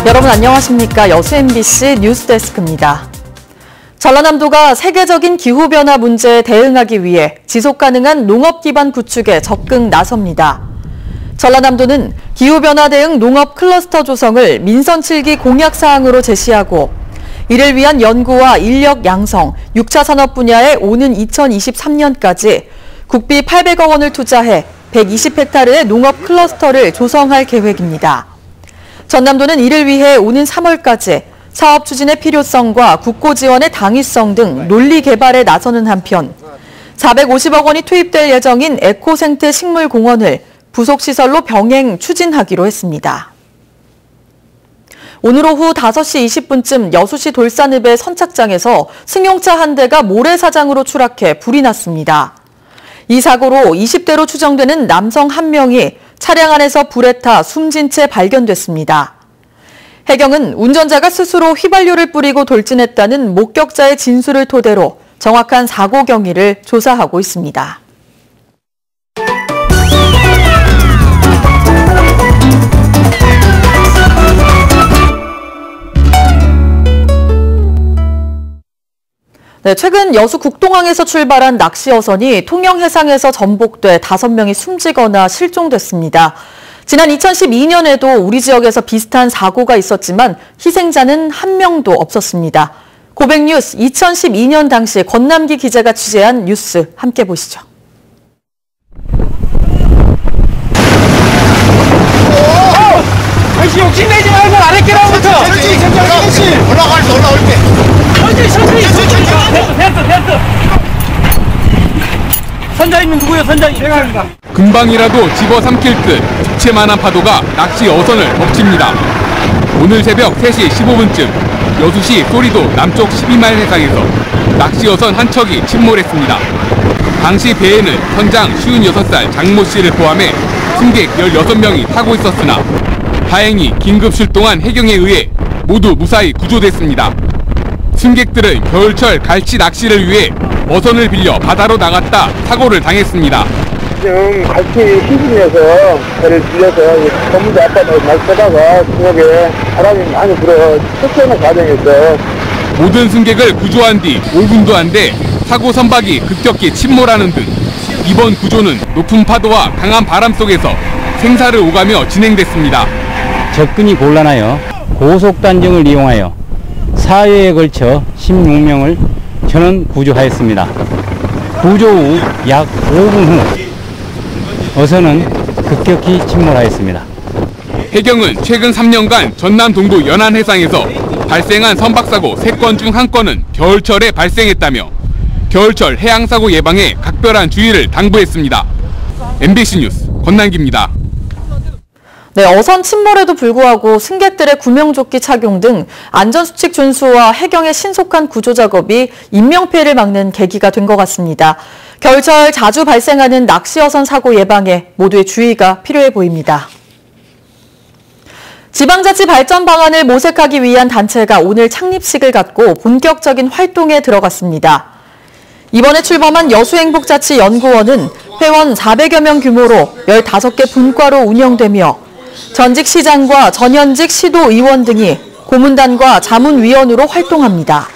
여러분 안녕하십니까? 여수 MBC 뉴스데스크입니다. 전라남도가 세계적인 기후변화 문제에 대응하기 위해 지속가능한 농업 기반 구축에 적극 나섭니다. 전라남도는 기후변화 대응 농업 클러스터 조성을 민선 7기 공약사항으로 제시하고 이를 위한 연구와 인력 양성, 6차 산업 분야에 오는 2023년까지 국비 800억 원을 투자해 120헥타르의 농업 클러스터를 조성할 계획입니다. 전남도는 이를 위해 오는 3월까지 사업 추진의 필요성과 국고 지원의 당위성 등 논리 개발에 나서는 한편 450억 원이 투입될 예정인 에코생태 식물공원을 부속시설로 병행 추진하기로 했습니다. 오늘 오후 5시 20분쯤 여수시 돌산읍의 선착장에서 승용차 한 대가 모래사장으로 추락해 불이 났습니다. 이 사고로 20대로 추정되는 남성 1명이 차량 안에서 불에 타 숨진 채 발견됐습니다. 해경은 운전자가 스스로 휘발유를 뿌리고 돌진했다는 목격자의 진술을 토대로 정확한 사고 경위를 조사하고 있습니다. 최근 여수 국동항에서 출발한 낚시어선이 통영해상에서 전복돼 5명이 숨지거나 실종됐습니다. 지난 2012년에도 우리 지역에서 비슷한 사고가 있었지만 희생자는 1명도 없었습니다. 고백뉴스 2012년 당시 권남기 기자가 취재한 뉴스 함께 보시죠. 아저씨 욕심내지 말고 아랫게라부터 올라올게. 천천히 됐어. 선장님은 누구예요? 선장님 제가 합니다. 금방이라도 집어삼킬 듯 주체만한 파도가 낚시 어선을 덮칩니다. 오늘 새벽 3시 15분쯤 여수시 소리도 남쪽 12마일 해상에서 낚시 어선 한 척이 침몰했습니다. 당시 배에는 선장 56살 장모 씨를 포함해 승객 16명이 타고 있었으나 다행히 긴급 출동한 해경에 의해 모두 무사히 구조됐습니다. 승객들은 겨울철 갈치 낚시를 위해 어선을 빌려 바다로 나갔다 사고를 당했습니다. 지금 갈치 시즌이어서 배를 빌려서 전문대 앞바다에 낚시하다가 저녁에 바람이 많이 불어 쫓겨오는 과정에서 모든 승객을 구조한 뒤 5분도 안 돼 사고 선박이 급격히 침몰하는 등 이번 구조는 높은 파도와 강한 바람 속에서 생사를 오가며 진행됐습니다. 접근이 곤란하여 고속단정을 이용하여 4회에 걸쳐 16명을 전원 구조하였습니다. 구조 후 약 5분 후 어선은 급격히 침몰하였습니다. 해경은 최근 3년간 전남 동부 연안해상에서 발생한 선박사고 3건 중 1건은 겨울철에 발생했다며 겨울철 해양사고 예방에 각별한 주의를 당부했습니다. MBC 뉴스 권남기입니다. 어선 침몰에도 불구하고 승객들의 구명조끼 착용 등 안전수칙 준수와 해경의 신속한 구조 작업이 인명피해를 막는 계기가 된 것 같습니다. 겨울철 자주 발생하는 낚시어선 사고 예방에 모두의 주의가 필요해 보입니다. 지방자치 발전 방안을 모색하기 위한 단체가 오늘 창립식을 갖고 본격적인 활동에 들어갔습니다. 이번에 출범한 여수행복자치연구원은 회원 400여 명 규모로 15개 분과로 운영되며 전직 시장과 전현직 시도의원 등이 고문단과 자문위원으로 활동합니다.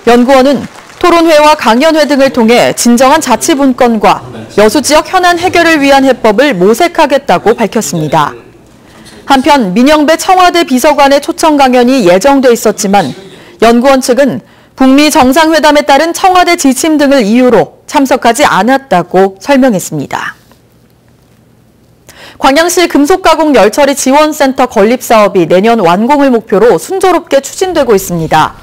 연구원은 토론회와 강연회 등을 통해 진정한 자치분권과 여수 지역 현안 해결을 위한 해법을 모색하겠다고 밝혔습니다. 한편 민영배 청와대 비서관의 초청 강연이 예정돼 있었지만 연구원 측은 북미 정상회담에 따른 청와대 지침 등을 이유로 참석하지 않았다고 설명했습니다. 광양시 금속가공 열처리 지원센터 건립사업이 내년 완공을 목표로 순조롭게 추진되고 있습니다.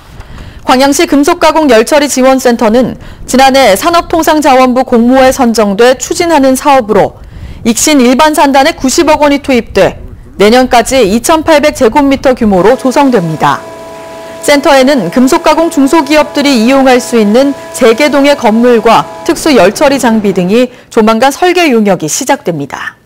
광양시 금속가공 열처리 지원센터는 지난해 산업통상자원부 공모에 선정돼 추진하는 사업으로 익신 일반 산단에 90억 원이 투입돼 내년까지 2,800제곱미터 규모로 조성됩니다. 센터에는 금속가공 중소기업들이 이용할 수 있는 3개 동의 건물과 특수 열처리 장비 등이 조만간 설계 용역이 시작됩니다.